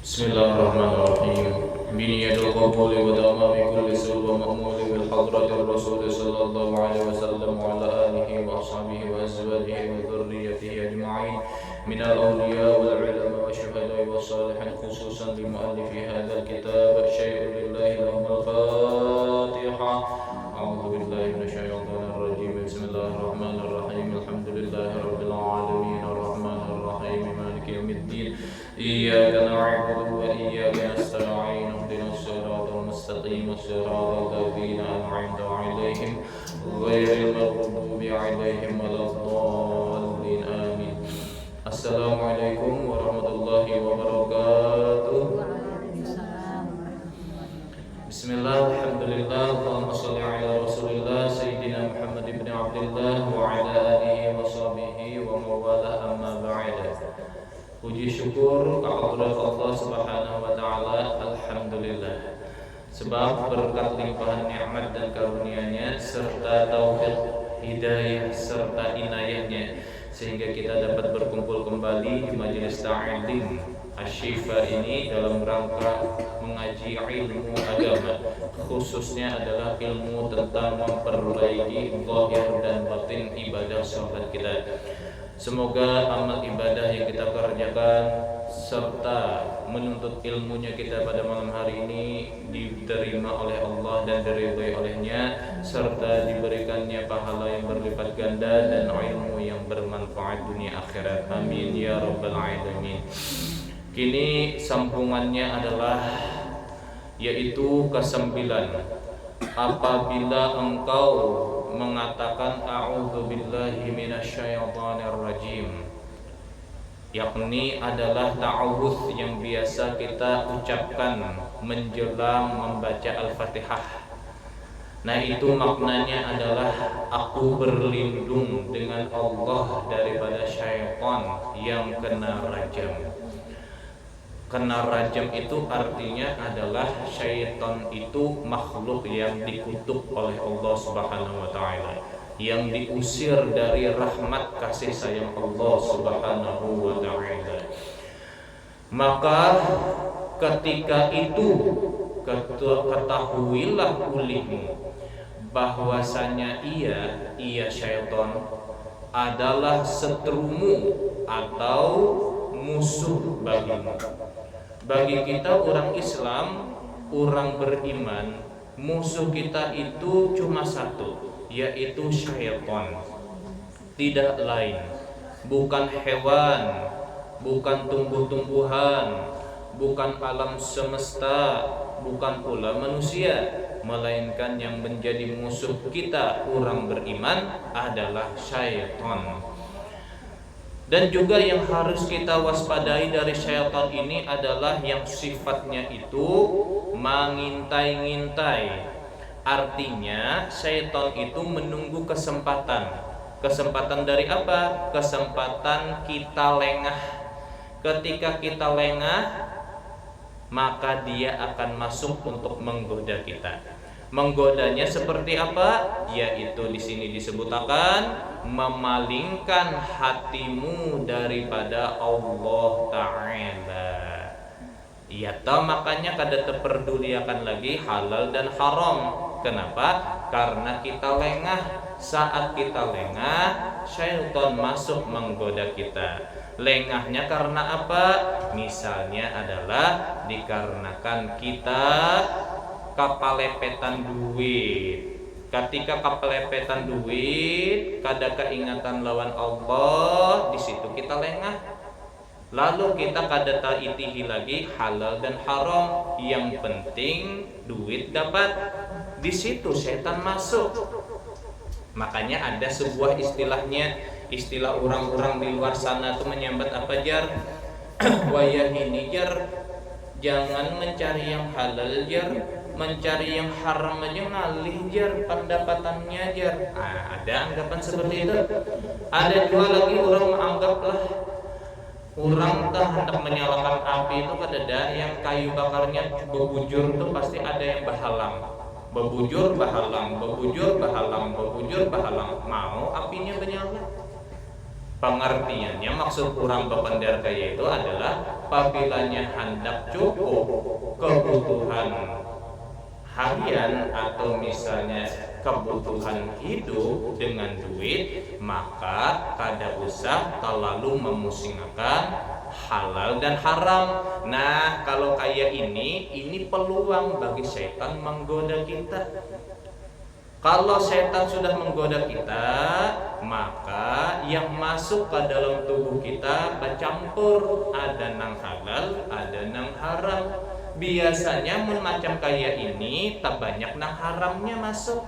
بسم الله الرحمن الرحيم بنية القبول وتمام كل سر ومأمول بالحضرة الرسول صلى الله عليه وسلم وعلى آله وأصحابه وأزواجه وذريته أجمعين من الأولياء والعلماء والشهداء والصالحين خصوصا لمؤلف هذا الكتاب شيء لله لهم الفاتحة. أعوذ بالله من الشيطان الرجيم. بسم الله الرحمن الرحيم. الحمد لله رب العالمين الرحمن الرحيم مالك يوم الدين إياك نعبد وإياك نستعين اهدنا الصراط المستقيم صراط الذين أنعمت عليهم غير المغضوب عليهم ولا الضالين آمين. السلام عليكم ورحمة الله وبركاته. بسم الله الحمد لله اللهم صل على رسول الله سيدنا محمد بن عبد الله وعلى آله وصحبه ومن والاه أما بعد. Puji syukur kehadirat Allah Subhanahu wa taala, alhamdulillah. Sebab berkat limpahan nikmat dan karunia-Nya serta taufik, hidayah serta inayahnya sehingga kita dapat berkumpul kembali di majelis ta'lim Asy-Syifa ini dalam rangka mengaji ilmu agama, khususnya adalah ilmu tentang memperbaiki zahir dan batin ibadah salat kita. Semoga amal ibadah yang kita kerjakan serta menuntut ilmunya kita pada malam hari ini diterima oleh Allah dan diridhai olehnya, serta diberikannya pahala yang berlipat ganda dan ilmu yang bermanfaat dunia akhirat. Amin ya rabbal alamin. Kini sambungannya adalah yaitu kesembilan. Apabila engkau mengatakan a'udzu billahi minasyaitonir rajim, yakni adalah ta'awudz yang biasa kita ucapkan menjelang membaca Al-Fatihah. Nah, itu maknanya adalah aku berlindung dengan Allah daripada syaitan yang kena rajam. Kena rajam itu artinya adalah syaitan itu makhluk yang dikutuk oleh Allah Subhanahu wa taala, yang diusir dari rahmat kasih sayang Allah Subhanahu wa taala. Maka ketika itu ketahuilah olehmu bahwasanya ia syaitan adalah seterumu atau musuh bagimu. Bagi kita orang Islam, orang beriman, musuh kita itu cuma satu, yaitu syaitan. Tidak lain, bukan hewan, bukan tumbuh-tumbuhan, bukan alam semesta, bukan pula manusia, melainkan yang menjadi musuh kita orang beriman adalah syaitan. Dan juga yang harus kita waspadai dari syaitan ini adalah yang sifatnya itu mengintai-ngintai. Artinya syaitan itu menunggu kesempatan. Kesempatan dari apa? Kesempatan kita lengah. Ketika kita lengah, maka dia akan masuk untuk menggoda kita. Menggodanya seperti apa? Yaitu di sini disebutkan memalingkan hatimu daripada Allah Ta'ala. Ya toh, makanya kada terpeduliakan lagi halal dan haram. Kenapa? Karena kita lengah. Saat kita lengah, syaitan masuk menggoda kita. Lengahnya karena apa? Misalnya adalah dikarenakan kita kapalepetan duit. Ketika kapalepetan duit, kada keingatan lawan Allah, di situ kita lengah. Lalu kita kada taitihi lagi halal dan haram. Yang penting duit dapat. Di situ setan masuk. Makanya ada sebuah istilahnya, istilah orang-orang di luar sana tuh menyambat apa jar? Wayah ini jar, jangan mencari yang halal jar, mencari yang haram aja ngalih jar pendapatannya jar. Ada anggapan seperti itu. Ada juga lagi orang menganggaplah orang tak hendak menyalakan api itu kadada yang kayu bakarnya bebujur tuh pasti ada yang bahalang. Bebujur bahalang, bebujur bahalang, bebujur bahalang. Mau apinya menyala. Pengertiannya maksud kurang bependar kaya itu adalah apabila hendak cukup kebutuhan harian atau misalnya kebutuhan hidup dengan duit, maka kada usah terlalu memusingkan halal dan haram. Nah, kalau kayak ini peluang bagi setan menggoda kita. Kalau setan sudah menggoda kita, maka yang masuk ke dalam tubuh kita bercampur, ada nang halal, ada nang haram. Biasanya macam kayak ini tak banyak nang haramnya masuk.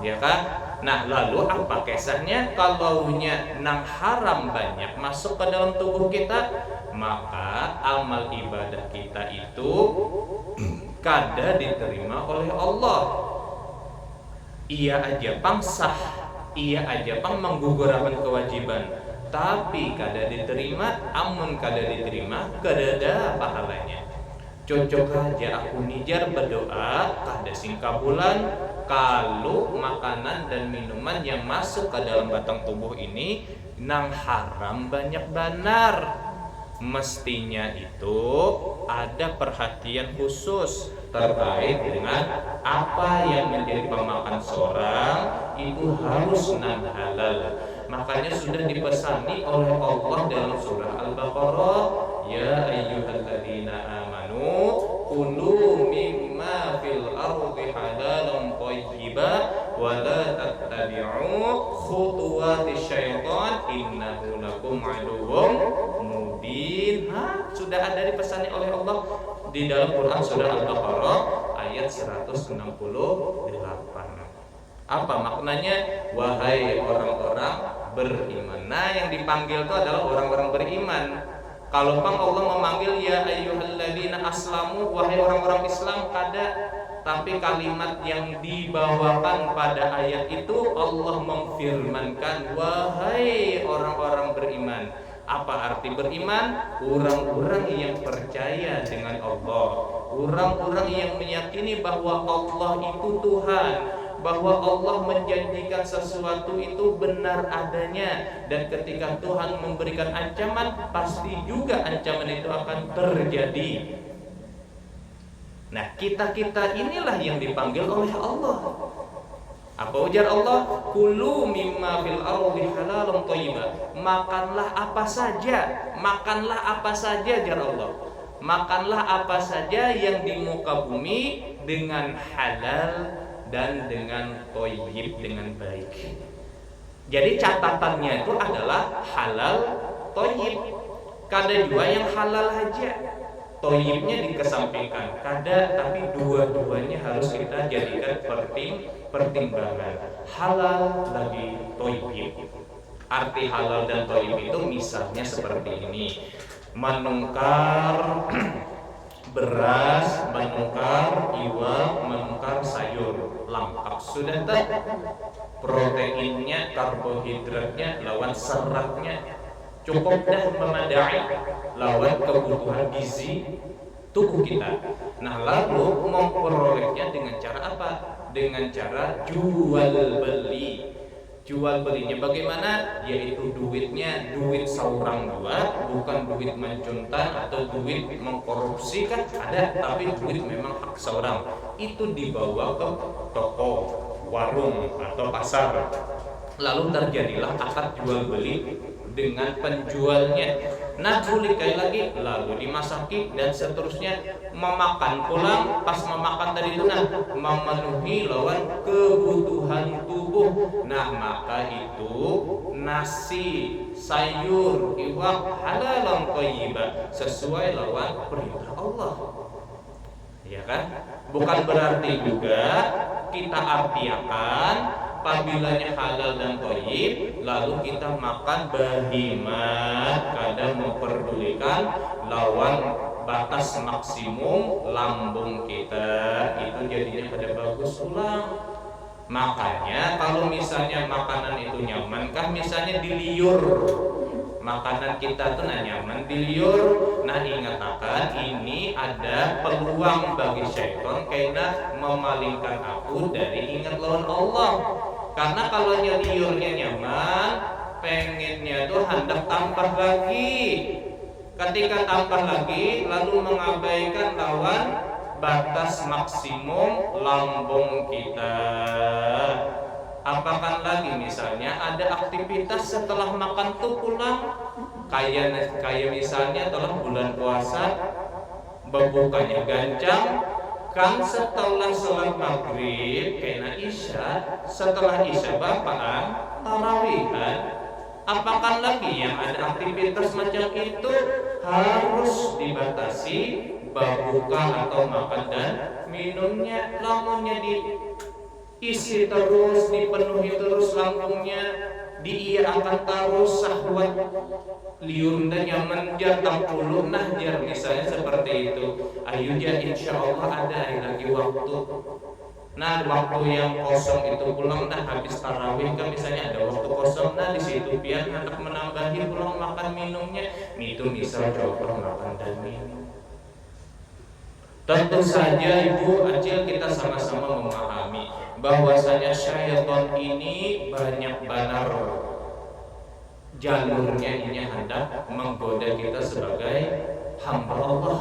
Ya kan? Nah, lalu apa kisahnya? Kalau nang haram banyak masuk ke dalam tubuh kita, maka amal ibadah kita itu kada diterima oleh Allah. Ia aja pang sah, ia aja pang menggugurkan kewajiban, tapi kada diterima. Amun kada diterima, kada ada pahalanya. Cocok aja aku nijar berdoa kada singkabulan kalau makanan dan minuman yang masuk ke dalam batang tubuh ini nang haram banyak benar. Mestinya itu ada perhatian khusus terkait dengan apa yang menjadi pemakan seorang itu harus nang halal. Makanya sudah dipesani oleh Allah dalam surah Al-Baqarah, ya ayyuhalladzina amanu kulu mimma fil ardi halalan thayyiban wa la tattabi'u khutuwatis syaitan innahu lakum aduwwum mubin. Sudah ada dipesani oleh Allah di dalam Quran surah Al-Baqarah ayat 168. Apa maknanya? Wahai orang-orang beriman. Nah, yang dipanggil itu adalah orang-orang beriman. Kalau bang Allah memanggil ya ayyuhalladzina aslamu, wahai orang-orang Islam, kada. Tapi kalimat yang dibawakan pada ayat itu Allah memfirmankan wahai orang-orang beriman. Apa arti beriman? Orang-orang yang percaya dengan Allah, orang-orang yang meyakini bahwa Allah itu Tuhan, bahwa Allah menjanjikan sesuatu itu benar adanya, dan ketika Tuhan memberikan ancaman, pasti juga ancaman itu akan terjadi. Nah, kita-kita inilah yang dipanggil oleh Allah. Apa ujar Allah? Kulu mimma fil ardi halalan thayyiban. Makanlah apa saja, makanlah apa saja jar Allah. Makanlah apa saja yang di muka bumi dengan halal dan dengan thayyib, dengan baik. Jadi catatannya itu adalah halal, thayyib. Kada dua yang halal aja, thayyibnya dikesampingkan. Kada, tapi dua-duanya harus kita jadikan pertimbangan. Halal lagi thayyib. Arti halal dan thayyib itu misalnya seperti ini: menukar beras, menukar iwak, menukar sayur, lengkap sudah tak? Proteinnya, karbohidratnya, lawan seratnya cukup dah memadai lawan kebutuhan gizi tubuh kita. Nah, lalu memperolehnya dengan cara apa? Dengan cara jual beli. Jual belinya bagaimana? Yaitu duitnya duit saurang dua, bukan duit mencuntan atau duit mengkorupsi kan ada, tapi duit memang hak saurang. Itu dibawa ke toko, warung atau pasar. Lalu terjadilah akad jual beli dengan penjualnya. Nah, bulikai lagi, lalu dimasaki dan seterusnya, memakan pulang. Pas memakan tadi itu memenuhi lawan kebutuhan tubuh. Nah, maka itu nasi, sayur, iwak halalan thayyiban sesuai lawan perintah Allah. Ya kan? Bukan berarti juga kita artiakan apabila halal dan thayyib lalu kita makan bahimah, kadang memperdulikan lawan batas maksimum lambung kita, itu jadinya pada bagus ulang. Makanya kalau misalnya makanan itu nyaman kah, misalnya diliur, makanan kita tuh nyaman diliur. Nah, ingatkan ini ada peluang bagi syaitan karena memalingkan aku dari ingat lawan Allah. Karena kalau liurnya nyaman, pengennya tuh hendak tambah lagi. Ketika tambah lagi, lalu mengabaikan lawan batas maksimum lambung kita. Apakan lagi misalnya ada aktivitas setelah makan tuh pulang, kayak misalnya telah bulan puasa, berbukanya gancang, kan setelah sholat maghrib kena isya, setelah isya bapaan tarawihan. Apakan lagi yang ada aktivitas macam itu harus dibatasi berbuka atau makan dan minumnya. Lamunnya diisi terus, dipenuhi terus lambungnya, akan terus sahwat liurnya nyaman jar tampulu nah jar misalnya seperti itu. Ayo jar insya Allah ada lagi waktu. Nah waktu yang kosong itu pulang dah habis tarawih kan misalnya ada waktu kosong, nah di situ biar hendak menambahi pulang makan minumnya itu misal coba makan dan minum. Tentu saja Ibu Acil kita sama-sama memahami bahwasanya syaitan ini banyak benar jalurnya, ini hendak menggoda kita sebagai hamba Allah.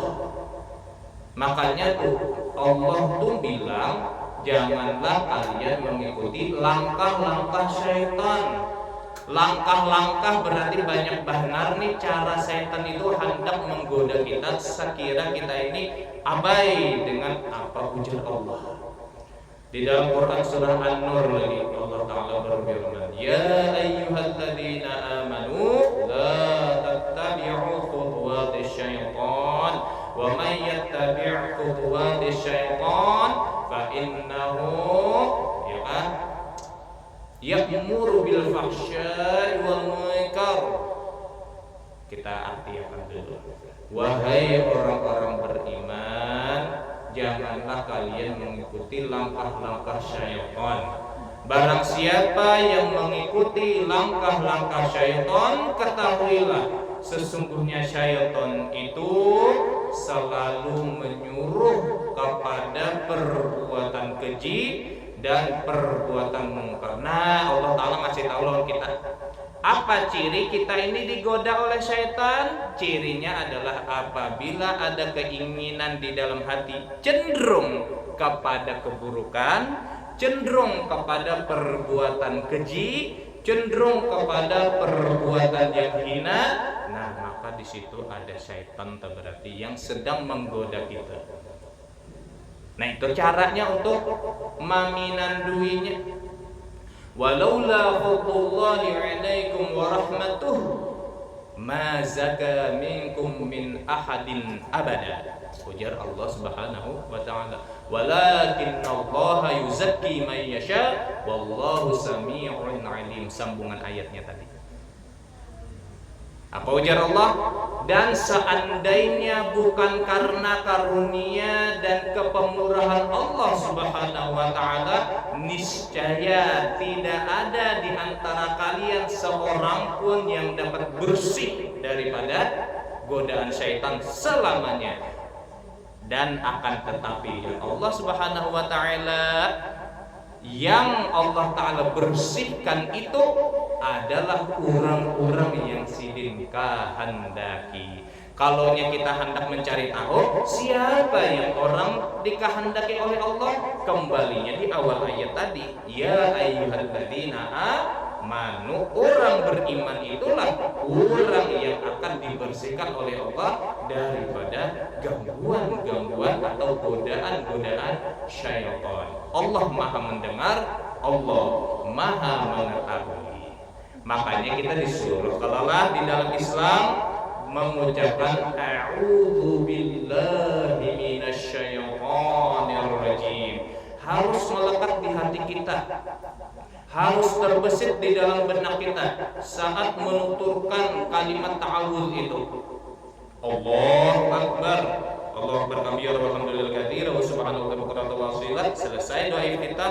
Makanya tuh Allah tuh bilang janganlah kalian mengikuti langkah-langkah syaitan. Langkah-langkah berarti banyak benar nih cara syaitan itu hendak menggoda kita sekira kita ini abai dengan apa ujar Allah. Di dalam Quran surah An-Nur lagi Allah Ta'ala berfirman, ya ayyuhalladzina amanu la tattabi'u khutuwatis syaitan wa man yattabi' khutuwatis syaitan fa innahu ya'muru bil fahsya'i wal munkar. Kita artikan dulu. Wahai orang-orang beriman, janganlah kalian mengikuti langkah-langkah syaitan. Barang siapa yang mengikuti langkah-langkah syaitan, ketahuilah sesungguhnya syaitan itu selalu menyuruh kepada perbuatan keji dan perbuatan mungkar. Nah, Allah Ta'ala ngasih tahu lawan kita. Apa ciri kita ini digoda oleh syaitan? Cirinya adalah apabila ada keinginan di dalam hati cenderung kepada keburukan, cenderung kepada perbuatan keji, cenderung kepada perbuatan yang hina. Nah, maka di situ ada syaitan berarti yang sedang menggoda kita. Nah, itu caranya untuk meminanduinya. Walaula fadlullahi 'alaikum wa rahmatuh ma zaka minkum min ahadin abada. Ujar Allah Subhanahu wa taala. Walakinnallaha yuzakki man yasha wallahu samii'un 'alim. Sambungan ayatnya tadi. Apa ujar Allah? Dan seandainya bukan karena karunia dan kepemurahan Allah Subhanahu wa taala, niscaya tidak ada di antara kalian seorang pun yang dapat bersih daripada godaan syaitan selamanya. Dan akan tetapi Allah Subhanahu wa taala yang Allah Ta'ala bersihkan itu adalah orang-orang yang sidin kahandaki. Kalaunya kita hendak mencari tahu siapa yang orang dikehendaki oleh Allah, kembalinya di awal ayat tadi, ya ayyuhalladzina amanu, orang beriman itulah orang yang akan dibersihkan oleh Allah daripada gangguan-gangguan atau godaan-godaan syaitan. Allah Maha mendengar, Allah Maha mengetahui. Makanya kita disuruh kalaulah di dalam Islam mengucapkan a'udzu billahi minasyaitonir rajim. Harus melekat di hati kita, harus terbesit di dalam benak kita saat menuturkan kalimat ta'awudz itu. Allahu Akbar. Allahu Akbar kabira walhamdulillah katsira wa subhanallahi bukratan wa asila. Selesai doa kita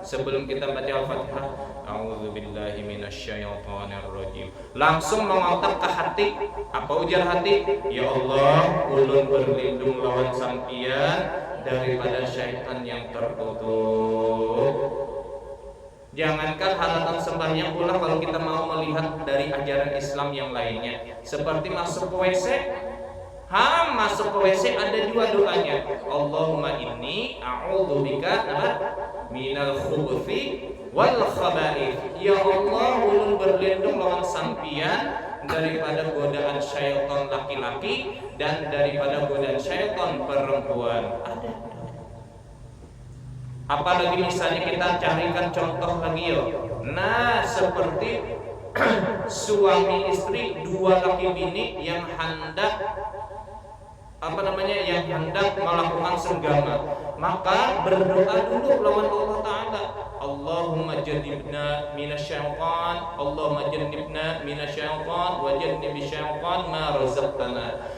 sebelum kita baca Al-Fatihah. A'udzubillahi minasyaitonir rajim. Langsung mengotak ke hati. Apa ujar hati? Ya Allah, ulun berlindung lawan sampian daripada syaitan yang terkutuk. Jangankan halatan sembahyang pula, kalau kita mau melihat dari ajaran Islam yang lainnya, seperti masuk ke WC, masuk ke WC ada dua doanya. Allahumma inni a'udzubika minal khubuthi wal khaba'ith. Ya Allah, ulun berlindung lawan sampian daripada godaan syaitan laki-laki dan daripada godaan syaitan perempuan. Ada. Apalagi misalnya kita carikan contoh lagi yo. Nah, seperti suami istri, dua laki bini yang hendak yang hendak melakukan senggama, maka berdoa dulu lawan Allah Ta'ala. Allahumma jannibna minasyaitan, Allahumma jannibna minasyaitan wa jannibisyaitan ma razaqtana.